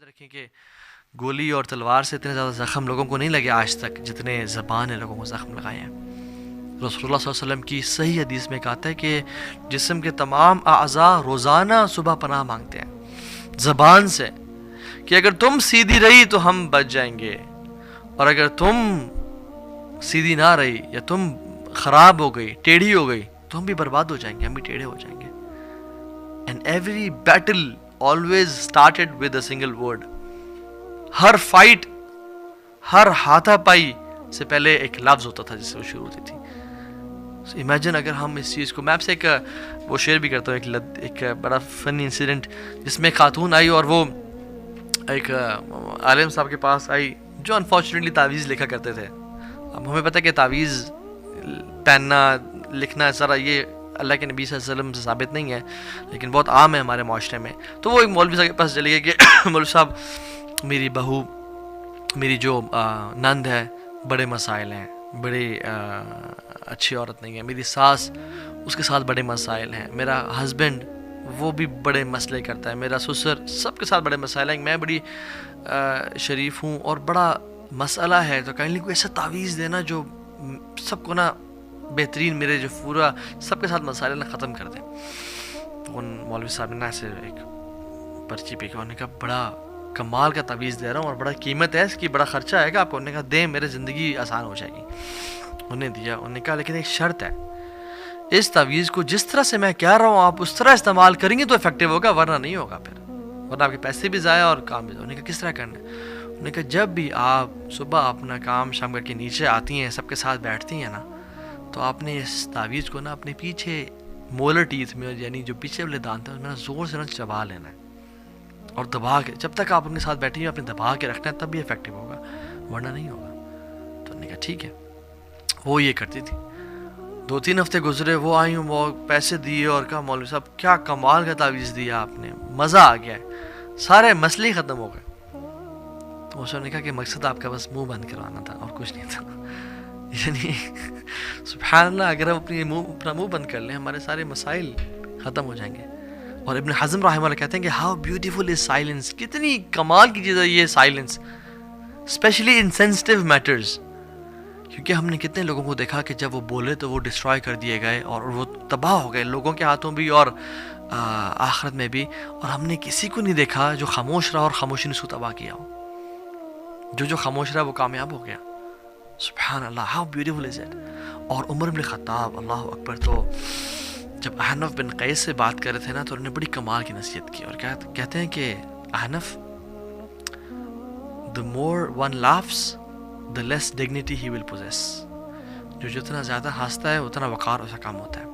رکھیں کہ گولی اور تلوار سے اتنے زیادہ زخم لوگوں کو نہیں لگے آج تک جتنے زبان نے لوگوں کو زخم لگائے ہیں۔ رسول اللہ صلی اللہ علیہ وسلم کی صحیح حدیث میں کہتا ہے کہ جسم کے تمام اعضاء روزانہ صبح پناہ مانگتے ہیں زبان سے کہ اگر تم سیدھی رہی تو ہم بچ جائیں گے، اور اگر تم سیدھی نہ رہی یا تم خراب ہو گئی، ٹیڑھی ہو گئی، تو ہم بھی برباد ہو جائیں گے، ہم بھی ٹیڑھے ہو جائیں گے۔ And every battle always started with a single word. ہر فائٹ، ہر ہاتھا پائی سے پہلے ایک لفظ ہوتا تھا جس سے وہ شروع ہوتی تھی۔ امیجن اگر ہم اس چیز کو، میں آپ سے ایک وہ شیئر بھی کرتا ہوں، ایک بڑا فنی انسیڈنٹ جس میں خاتون آئی اور وہ ایک عالم صاحب کے پاس آئی جو انفارچونیٹلی تعویذ لکھا کرتے تھے۔ اب ہمیں پتہ ہے کہ تعویذ پہننا لکھنا سارا یہ اللہ کے نبی صلی اللہ علیہ وسلم سے ثابت نہیں ہے، لیکن بہت عام ہے ہمارے معاشرے میں۔ تو وہ ایک مولوی صاحب کے پاس چلی گئی کہ مولوی صاحب میری بہو، میری جو نند ہے، بڑے مسائل ہیں، بڑی اچھی عورت نہیں ہے، میری ساس، اس کے ساتھ بڑے مسائل ہیں، میرا ہسبینڈ وہ بھی بڑے مسئلے کرتا ہے، میرا سسر، سب کے ساتھ بڑے مسائل ہیں، میں بڑی شریف ہوں اور بڑا مسئلہ ہے، تو کائنڈلی کوئی ایسا تعویذ دینا جو سب کو نا بہترین، میرے جو پورا سب کے ساتھ مسائل نا ختم کر دیں۔ تو ان مولوی صاحب نے نا ایسے ایک پرچی پہ کہا، انہوں نے کہا بڑا کمال کا تعویذ دے رہا ہوں اور بڑا قیمت ہے اس کی، بڑا خرچہ آئے گا آپ کو۔ انہوں نے کہا دیں، میرے زندگی آسان ہو جائے گی۔ انہوں نے دیا، انہوں نے کہا لیکن ایک شرط ہے، اس تعویذ کو جس طرح سے میں کہہ رہا ہوں آپ اس طرح استعمال کریں گے تو افیکٹو ہوگا، ورنہ نہیں ہوگا، پھر ورنہ آپ کے پیسے بھی ضائع اور کام بھی ضائع۔ انہوں نے کہا کس طرح کرنا ہے؟ انہوں نے کہا جب بھی آپ صبح اپنا کام شام کر کے نیچے آتی ہیں، سب کے ساتھ بیٹھتی ہیں نا، تو آپ نے اس تعویذ کو نا اپنے پیچھے مولر ٹیتھ میں، یعنی جو پیچھے والے دانت ہیں، اس میں زور سے نا چبا لینا ہے اور دبا کے، جب تک آپ اپنے ساتھ بیٹھی ہیں آپ نے دبا کے رکھنا ہے، تب بھی افیکٹو ہوگا، ورنہ نہیں ہوگا۔ تو انہوں نے کہا ٹھیک ہے۔ وہ یہ کرتی تھی۔ 2-3 ہفتے گزرے، وہ آئی ہوں، وہ پیسے دیے اور کہا مولوی صاحب کیا کمال کا تعویذ دیا آپ نے، مزہ آ گیا ہے، سارے مسئلے ختم ہو گئے۔ تو اس نے کہا کہ مقصد آپ کا بس منہ بند کروانا تھا اور کچھ نہیں تھا۔ یعنی سبحان اللہ، اگر ہم اپنا منہ بند کر لیں ہمارے سارے مسائل ختم ہو جائیں گے۔ اور ابن حزم رحمہ اللہ کہتے ہیں کہ ہاؤ بیوٹیفل از سائلنس، کتنی کمال کی چیز ہے یہ silence, especially in sensitive matters. کیونکہ ہم نے کتنے لوگوں کو دیکھا کہ جب وہ بولے تو وہ ڈسٹرائے کر دیے گئے اور وہ تباہ ہو گئے، لوگوں کے ہاتھوں بھی اور آخرت میں بھی، اور ہم نے کسی کو نہیں دیکھا جو خاموش رہا اور خاموشی نے اس کو تباہ کیا ہو۔ جو خاموش رہا وہ کامیاب ہو گیا۔ سبحان اللہ، ہاؤ بیوٹیفل از اٹ۔ اور عمر بن خطاب، اللہ اکبر، تو جب احنف بن قیس سے بات کر رہے تھے نا تو انہوں نے بڑی کمال کی نصیحت کی اور کہتے ہیں کہ احنف، the more one laughs the less dignity he will possess۔ جو جتنا زیادہ ہنستا ہے اتنا وقار اس کا کام ہوتا ہے۔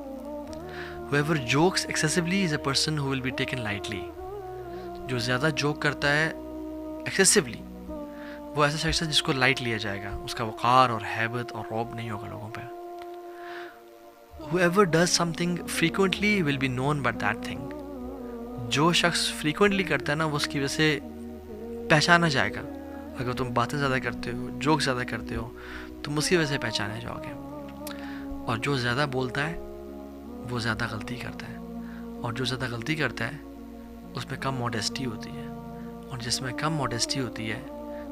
whoever jokes excessively is a person who will be taken lightly۔ جو زیادہ جوک کرتا ہے excessively، وہ ایسا شخص ہے جس کو لائٹ لیا جائے گا، اس کا وقار اور ہیبت اور رعب نہیں ہوگا لوگوں پہ۔ whoever does something frequently will be known by that thing۔ جو شخص frequently کرتا ہے نا وہ اس کی وجہ سے پہچانا جائے گا۔ اگر تم باتیں زیادہ کرتے ہو، جوک زیادہ کرتے ہو، تم اس کی وجہ سے پہچانے جاؤ گے۔ اور جو زیادہ بولتا ہے وہ زیادہ غلطی کرتا ہے، اور جو زیادہ غلطی کرتا ہے اس میں کم موڈیسٹی ہوتی ہے، اور جس میں کم موڈیسٹی ہوتی ہے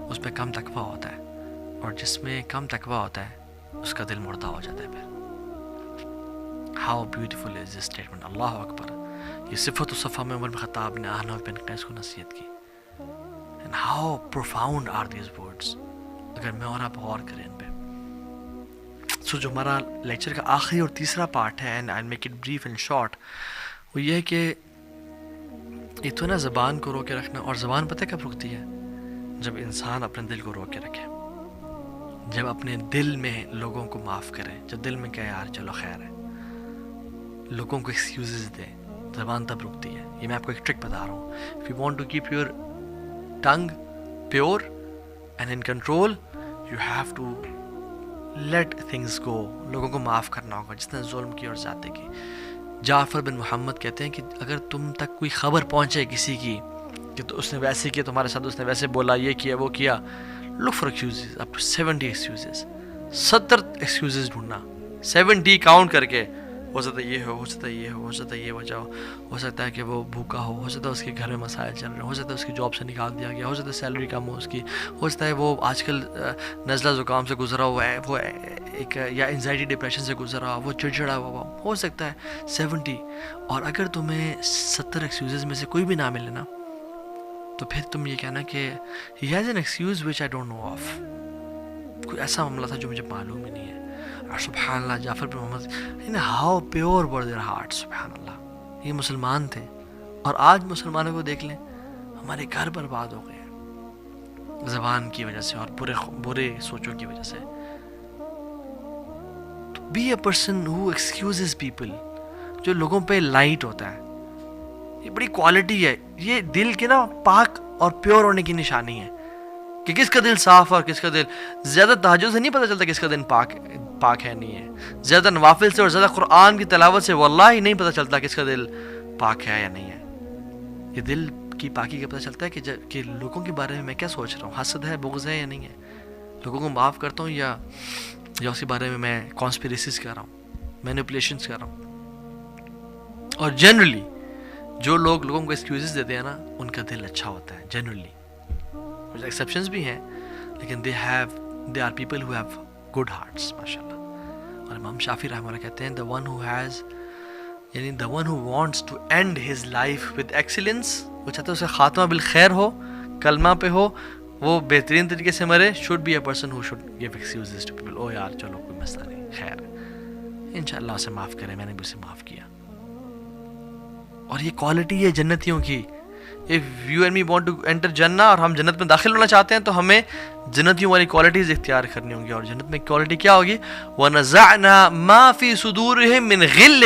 اس میں کم تقویٰ ہوتا ہے، اور جس میں کم تقویٰ ہوتا ہے اس کا دل مردہ ہو جاتا ہے۔ پھر how beautiful is this statement, اللہ اکبر۔ یہ صفت الصفا میں عمر بن خطاب نے احنف بن قیس کو نصیحت کی۔ And how profound are these words، اگر میں اور آپ غور کریں ان پہ۔ سو جو ہمارا لیکچر کا آخری اور تیسرا پارٹ ہے، and I'll make it brief and short، وہ یہ ہے کہ ایک تو نا زبان کو رو کے رکھنا، اور زبان پتہ کب رکتی ہے؟ جب انسان اپنے دل کو رو کے رکھے، جب اپنے دل میں لوگوں کو معاف کرے، جب دل میں کہے یار چلو خیر ہے، لوگوں کو ایکسکیوزز دے، زبان تب رکتی ہے۔ یہ میں آپ کو ایک ٹرک بتا رہا ہوں۔ if you want to keep your tongue pure and in control, you have to let things go۔ لوگوں کو معاف کرنا ہوگا جس نے ظلم کی اور زیادتی کی۔ جعفر بن محمد کہتے ہیں کہ اگر تم تک کوئی خبر پہنچے کسی کی کہ تو اس نے ویسے کیا تمہارے ساتھ، اس نے ویسے بولا، یہ کیا وہ کیا، look for excuses up to 70 excuses، 70 excuses ڈھونڈنا، 70 کاؤنٹ کر کے ہو سکتا ہے یہ ہو سکتا ہے یہ ہو سکتا ہے یہ وجہ ہو سکتا ہے کہ وہ بھوکا ہو سکتا ہے اس کے گھر میں مسائل چل رہے ہو سکتا ہے اس کی جاب سے نکال دیا گیا، ہو سکتا ہے سیلری کم ہو اس کی، ہو سکتا ہے وہ آج کل نزلہ زکام سے گزرا ہوا ہے، وہ ایک یا انزائٹی ڈپریشن سے گزرا ہوا، وہ چڑچڑا ہوا ہو سکتا ہے 70۔ اور اگر تمہیں 70 ایکسکیوزز میں سے کوئی بھی نہ ملے نا، تو پھر تم یہ کہنا کہ he has an excuse which I don't know of, کوئی ایسا معاملہ تھا جو مجھے معلوم ہی نہیں ہے۔ اور سبحان اللہ، جعفر بن محمد، how pure were their heart, سبحان اللہ، یہ مسلمان تھے۔ اور آج مسلمانوں کو دیکھ لیں، ہمارے گھر برباد ہو گئے زبان کی وجہ سے اور برے سوچوں کی وجہ سے۔ Be a person who excuses people, جو لوگوں پہ لائٹ ہوتا ہے، یہ بڑی کوالٹی ہے، یہ دل کے نا پاک اور پیور ہونے کی نشانی ہے، کہ کس کا دل صاف ہے اور کس کا دل، زیادہ تہجد سے نہیں پتہ چلتا کس کا دل پاک ہے نہیں ہے، زیادہ نوافل سے اور زیادہ قرآن کی تلاوت سے واللہ ہی نہیں پتہ چلتا کس کا دل پاک ہے یا نہیں ہے۔ یہ دل کی پاکی کا پتہ چلتا ہے کہ لوگوں کے بارے میں میں کیا سوچ رہا ہوں، حسد ہے، بغض ہے یا نہیں ہے، لوگوں کو معاف کرتا ہوں یا اس کے بارے میں کانسپیریسیز کر رہا ہوں، مینیپولیشنز کر رہا ہوں۔ اور جنرلی جو لوگوں کو ایکسکیوزز دیتے ہیں نا، ان کا دل اچھا ہوتا ہے جنرلی، کچھ ایکسیپشنز بھی ہیں، لیکن they are people who have good hearts، ماشاء اللہ۔ اور امام شافعی رحمہ اللہ کہتے ہیں the one who wants to end his life with excellence، وہ چاہتا ہے اسے خاتمہ بالخیر ہو، کلمہ پہ ہو، وہ بہترین طریقے سے مرے، should be a person who should give excuses to people، او یار چلو کوئی مسئلہ نہیں، خیر انشاءاللہ اسے معاف کرے، میں نے بھی اسے معاف کیا۔ اور یہ کوالٹی ہے جنتیوں کی۔ if you and me want to enter جنہ، اور ہم جنت میں داخل ہونا چاہتے ہیں، تو ہمیں جنتیوں والی کوالٹیز اختیار کرنی ہوں گی۔ اور جنت میں کوالٹی کیا ہوگی؟ وَنَزَعْنَا مَا فِي صُدُورِهِم مِّن غِلٍّ،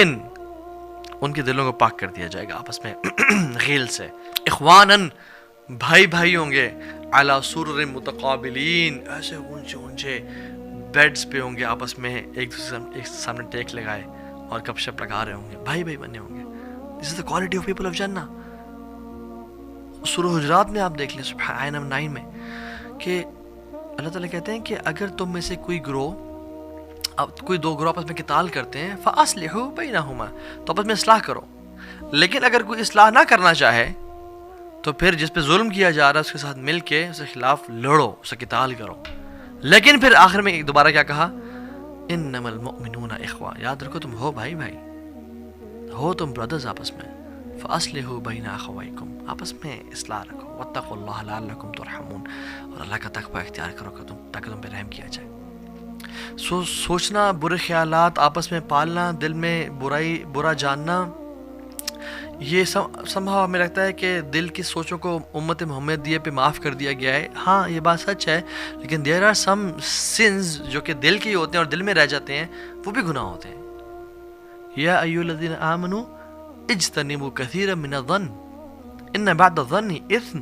ان کے دلوں کو پاک کر دیا جائے گا آپس میں غیل سے، اخواناً، بھائی ہوں گے، عَلَى سُرُرٍ مُتَقَابِلِينَ، ایسے اونچے بیڈز پہ ہوں گے، آپس میں ایک دوسرے کے سامنے ٹیک لگائے اور گپ شپ لگا رہے ہوں گے، بھائی بنے ہوں گے۔ This is the quality of people of Jannah۔ سورہ حجرات میں آپ دیکھ لیں، سبحان آیت نمبر 9 میں، کہ اللہ تعالیٰ کہتے ہیں کہ اگر تم میں سے کوئی دو گروہ آپس میں قتال کرتے ہیں، فَأَصْلِحُوا بَيْنَهُمَا، تو آپس میں اصلاح کرو۔ لیکن اگر کوئی اصلاح نہ کرنا چاہے، تو پھر جس پہ ظلم کیا جا رہا ہے اس کے ساتھ مل کے اس کے خلاف لڑو، اسے قتال کرو۔ لیکن پھر آخر میں دوبارہ کیا کہا؟ إِنَّمَا الْمُؤْمِنُونَ إِخْوَةٌ، یاد رکھو تم ہو بھائی ہو، تم بردرز آپس میں، فَأَصْلِحُوا بَيْنَ أَخَوَيْكُمْ، آپس میں اصلاح رکھو، وَاتَّقُوا اللَّهَ لَعَلَّكُمْ تُرْحَمُونَ، اور اللہ کا تقوی اختیار کرو تاکہ تم پہ رحم کیا جائے۔ سوچنا، برے خیالات آپس میں پالنا، دل میں برا جاننا، یہ سمجھا ہمیں لگتا ہے کہ دل کی سوچوں کو امت محمدیہ پہ معاف کر دیا گیا ہے۔ ہاں یہ بات سچ ہے، لیکن there are some sins جو کہ دل کے ہی ہوتے ہیں اور دل میں رہ جاتے ہیں، وہ بھی گناہ ہوتے ہیں۔ یا ایھا الذین آمنوا اجتنبوا کثیرا من الظن ان بعد الظن اثم،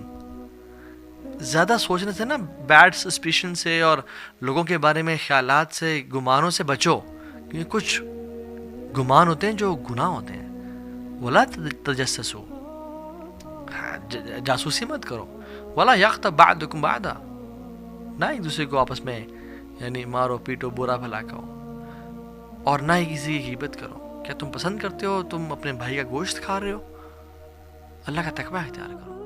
زیادہ سوچنے سے نا، بیڈ سسپیشن سے اور لوگوں کے بارے میں خیالات سے، گمانوں سے بچو، کیونکہ کچھ گمان ہوتے ہیں جو گناہ ہوتے ہیں۔ ولا تجسسوا، جاسوسی مت کرو، ولا یغتب بعضکم بعضا، نہ ایک دوسرے کو آپس میں یعنی مارو پیٹو، برا بھلا کہو، اور نہ ہی کسی کی غیبت کرو۔ کیا تم پسند کرتے ہو تم اپنے بھائی کا گوشت کھا رہے ہو؟ اللہ کا تقوی اختیار کرو۔